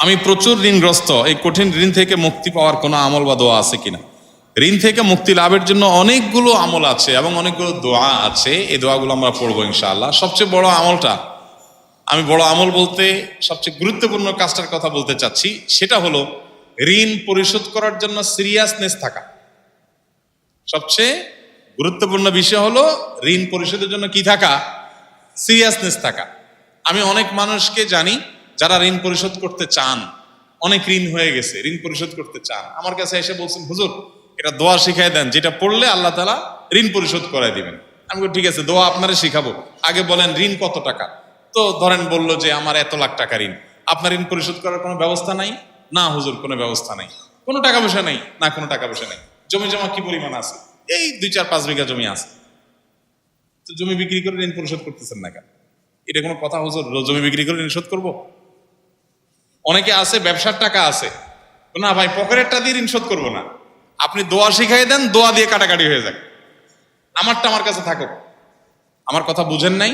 আমি প্রচুর ঋণগ্রস্ত, এই কঠিন ঋণ থেকে মুক্তি পাওয়ার কোনো আমল বা দোয়া আছে কিনা? ঋণ থেকে মুক্তি লাভের জন্য অনেকগুলো আমল আছে এবং অনেকগুলো দোয়া আছে। এই দোয়াগুলো আমরা পড়বো ইনশাআল্লাহ। সবচেয়ে বড় আমলটা, আমি বড় আমল বলতে সবচেয়ে গুরুত্বপূর্ণ কাজটার কথা বলতে চাচ্ছি, সেটা হলো ঋণ পরিশোধ করার জন্য সিরিয়াসনেস থাকা। সবচেয়ে গুরুত্বপূর্ণ বিষয় হলো ঋণ পরিশোধের জন্য কি থাকা? সিরিয়াসনেস থাকা। আমি অনেক মানুষকে জানি যারা ঋণ পরিশোধ করতে চান, অনেক ঋণ হয়ে গেছে, ঋণ পরিশোধ করতে চান, আমার কাছে এসে বলছেন, হুজুর এটা দোয়া শিখাই দেন, যেটা পড়লে আল্লাহ তাআলা ঋণ পরিশোধ করাই দিবেন। আমি বলি ঠিক আছে, দোয়া আপনারা শিখাবো, আগে বলেন ঋণ কত টাকা। তো ধরেন বললো যে আমার এত লাখ টাকা ঋণ, আপনার ঋণ পরিশোধ করার কোনো ব্যবস্থা নাই? না হুজুর, কোনো ব্যবস্থা নাই। কোনো টাকা পয়সা নেই? না, কোনো টাকা পয়সা নেই। জমি জমা কি পরিমাণ আছে? এই 2-4-5 বিঘা জমি আছে। তো জমি বিক্রি করে ঋণ পরিশোধ করতেছেন না কেন? এটা কোনো কথা হুজুর, জমি বিক্রি করে ঋণ শোধ করবো? অনেকে আছে ব্যবসার টাকা আছে, না ভাই পকেটেরটা দিয়ে ঋণ শোধ করবো না। আপনি দোয়া শিখাই দেন, দোয়া দিয়ে কাটাকাটি হয়ে যাক, আমারটা আমার কাছে থাকুক। আমার কথা বুঝেন নাই?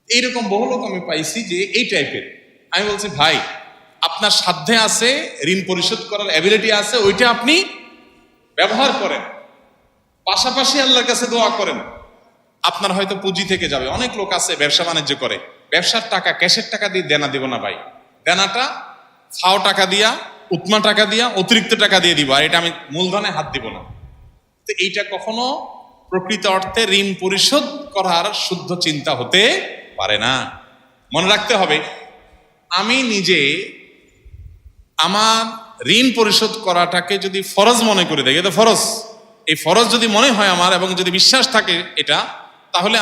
এইরকম বহু লোক আমি পাইছি যে এই টাইপের। আমি বলছি ভাই, আপনার সাধ্যে আছে, ঋণ পরিশোধ করার অ্যাবিলিটি আছে, ওইটা আপনি ব্যবহার করেন, পাশাপাশি আল্লাহর কাছে দোয়া করেন। আপনার হয়তো পুঁজি থেকে যাবে। অনেক লোক আছে ব্যবসা বাণিজ্য করে, ব্যবসার টাকা, ক্যাশের টাকা দিয়ে দেনা দিব না ভাই, দেনাটা ফাও টাকা দিয়া, উৎমা টাকা দিয়া, অতিরিক্ত টাকা দিয়ে দিব, আর এটা আমি মূলধনে হাত দিব না। তো এইটা কখনো প্রকৃত অর্থে ঋণ পরিশোধ করার শুদ্ধ চিন্তা হতে পারে না। মনে রাখতে হবে, আমি নিজে আমার ঋণ পরিশোধ করাটাকে যদি ফরজ মনে করে দেখি, এটা ফরজ, এই ফরজ যদি মনে হয় আমার এবং যদি বিশ্বাস থাকে এটা, তাহলে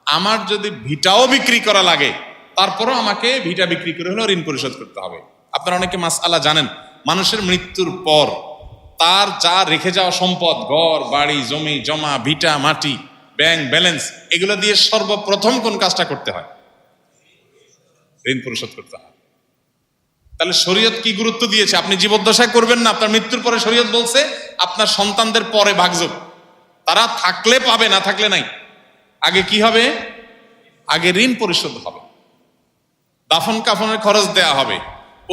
আমার যদি ভিটাও বিক্রি করা লাগে, তারপরও আমাকে ভিটা বিক্রি করে হলেও ঋণ পরিশোধ করতে হবে। আপনারা অনেকে মাসআলা জানেন, মানুষের মৃত্যুর পর তার যা রেখে যাওয়া সম্পদ, ঘর বাড়ি জমি জমা, ভিটা মাটি, ব্যাংক ব্যালেন্স, এগুলো দিয়ে সর্বপ্রথম কোন কাজটা করতে হয়? ঋণ পরিশোধ করতে হয়। তাহলে শরীয়ত কি গুরুত্ব দিয়েছে? আপনি জীবদ্দশায় করবেন না, আপনার মৃত্যুর পরে শরীয়ত বলছে আপনার সন্তানদের পরে ভাগযোগ, তারা থাকলে পাবে, না থাকলে নাই। আগে কি হবে? আগে ঋণ পরিশোধ হবে, দাফন কাফনের খরচ দেয়া হবে,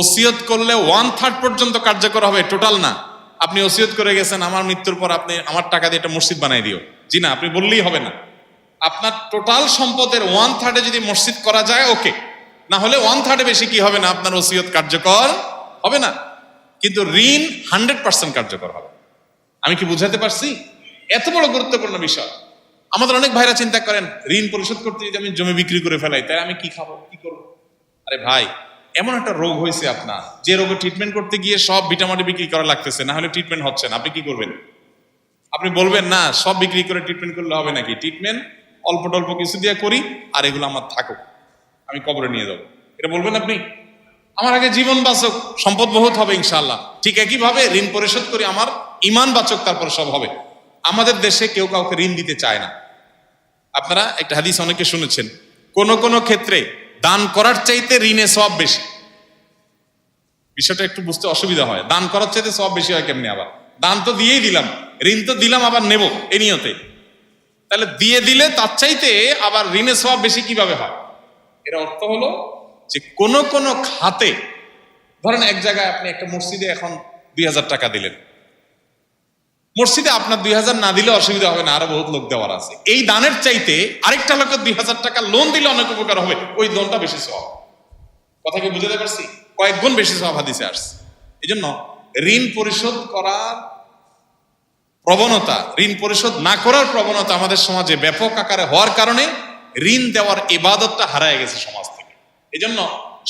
ওসিয়ত করলে 1/3 পর্যন্ত কার্যকর হবে, টোটাল না। আপনি ওসিয়ত করে গেছেন আমার মৃত্যুর পর আপনি আমার টাকা দিয়ে একটা মসজিদ বানাই দিও, জি না, আপনি বললেই হবে না। আপনার টোটাল সম্পদের 1/3 যদি মসজিদ করা যায় ওকে, না হলে 1/3 বেশি কি হবে না, আপনার ওসিয়ত কার্যকর হবে না। কিন্তু ঋণ 100% কার্যকর হবে। আমি কি বুঝাতে পারছি? এত বড় গুরুত্বপূর্ণ বিষয়। আমাদের অনেক ভাইরা চিন্তা করেন ঋণ পরিশোধ করতে যদি আমি জমি বিক্রি করে ফেলাই, তাই আমি কি খাবো, কি করবো? আরে ভাই, এমন একটা রোগ হয়েছে আপনার, যে রোগে ট্রিটমেন্ট করতে গিয়ে সব ভিটামাটি বিক্রি করা লাগতেছে, না হলে ট্রিটমেন্ট হচ্ছে না, আপনি কি করবেন? আপনি বলবেন না সব বিক্রি করে ট্রিটমেন্ট করলে হবে নাকি? ট্রিটমেন্ট অল্প টল্প কিছু দিয়ে করি, আর এগুলো আমার থাকুক, আমি কবরে নিয়ে যাবো, এটা বলবেন আপনি? আমার আগে জীবন বাঁচক, সম্পদ বহুত হবে ইনশাআল্লাহ। ঠিক একইভাবে ঋণ পরিশোধ করি, আমার ইমান বাঁচক, তারপর সব হবে। আমাদের দেশে কেউ কাউকে ঋণ দিতে চায় না। আপনারা একটা হাদিস অনেকে শুনেছেন, কোন কোন ক্ষেত্রে দান করার চাইতে ঋণে সওয়াব বেশি। বিষয়টা একটু বুঝতে অসুবিধা হয়, দান করার চাইতে সওয়াব বেশি হয় কেমনি? আবার দান তো দিয়েই দিলাম, ঋণ তো দিলাম আবার নেব এই নিয়তে, তাহলে দিয়ে দিলে তার চাইতে আবার ঋণে সওয়াব বেশি কিভাবে হয়? এর অর্থ হলো যে কোন কোন খাতে, ধরেন এক জায়গায় আপনি একটা মসজিদে এখন 2000 টাকা দিলেন, মসজিদে আপনার 2000 না দিলে অসুবিধা হবে না, আরো বহুত লোক দেওয়ার আছে। এই দানের চাইতে আরেকটা লোক 2000 টাকা লোন দিলে অনেক উপকার হবে, ওই লোনটা বেশি সওয়াব। কথা কি বুঝতে পারছি? কয়েক গুণ বেশি সওয়াব হাদিসে আসছে। এই জন্য ঋণ পরিশোধ করার প্রবণতা, ঋণ পরিশোধ না করার প্রবণতা আমাদের সমাজে ব্যাপক আকারে হওয়ার কারণে ঋণ দেওয়ার ইবাদতটা হারায় গেছে সমাজ থেকে। এই জন্য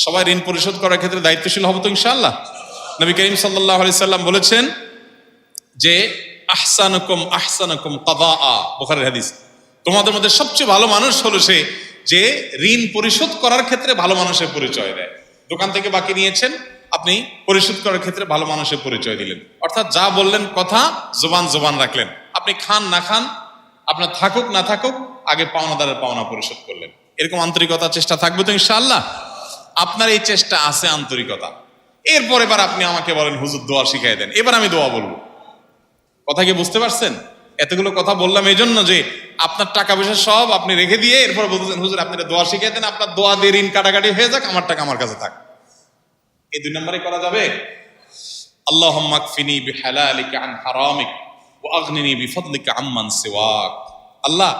সবাই ঋণ পরিশোধ করার ক্ষেত্রে দায়িত্বশীল হব তো ইনশাআল্লাহ। নবী করিম সাল্লাল্লাহু আলাইহি সাল্লাম বলেছেন যে আহসানুকুম আহসানুকুম কাদাআ, বুখারীর হাদিস, তোমাদের মধ্যে সবচেয়ে ভালো মানুষ হলো সে যে ঋণ পরিশোধ করার ক্ষেত্রে ভালো মানুষের পরিচয় দেয়। দোকান থেকে বাকি নিয়েছেন, আপনি পরিশোধ করার ক্ষেত্রে ভালো মানুষের পরিচয় দিলেন, অর্থাৎ যা বললেন কথা জবান রাখলেন। আপনি খান না খান, আপনার থাকুক না থাকুক, আগে পাওনাদারের পাওনা পরিশোধ করলেন। এরকম আন্তরিকতার চেষ্টা থাকবে তো ইনশাআল্লাহ? আপনার এই চেষ্টা আছে, আন্তরিকতা। এরপর এবার আপনি আমাকে বলেন হুজুর দোয়া শিখাই দেন, এবার আমি দোয়া বলবো। কথা কি বুঝতে পারছেন? এতগুলো কথা বললাম এই জন্য যে আপনার টাকা পয়সা সব আপনি রেখে দিয়ে এরপর বলতেছেন হুজুর আপনি দোয়া শিখিয়ে দেন, আপনার দোয়া দিয়ে ঋণ কাটাকাটি হয়ে যাক, আমার টাকা আমার কাছে থাক। এই 2 নম্বরে করা যাবে। আল্লাহুম্মা কফিনি বিহালালিকা আন হারামিক ওয়া আগনিনি বিফদলিকা আম্মান সিওয়াক। আল্লাহ,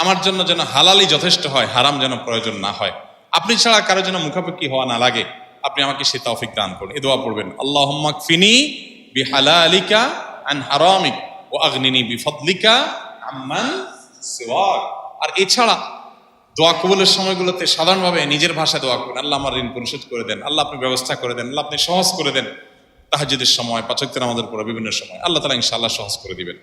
আমার জন্য যেন হালালই যথেষ্ট হয়, হারাম যেন প্রয়োজন না হয়, আপনি ছাড়া কারো যেন মুখাপেক্ষি হওয়া না লাগে, আপনি আমাকে সেই তৌফিক দান করুন। এই দোয়া পড়বেন, আল্লাহুম্মা কফিনি বিহালালিকা আন হারামিক ওয়া আগনিনি বিফদলিকা আম্মান সিওয়াক। আর এছাড়া দোয়া কবুলের সময়গুলোতে সাধারণভাবে নিজের ভাষায় দোয়া করবেন, আল্লাহ আমার ঋণ পরিশোধ করে দেন, আল্লাহ আপনি ব্যবস্থা করে দেন, আল্লাহ আপনি সহজ করে দেন। তাহাজ্জুদের সময়, 5 ওয়াক্ত নামাজের পরে বিভিন্ন সময় আল্লাহ তাআলা ইনশাআল্লাহ সহজ করে দিবেন।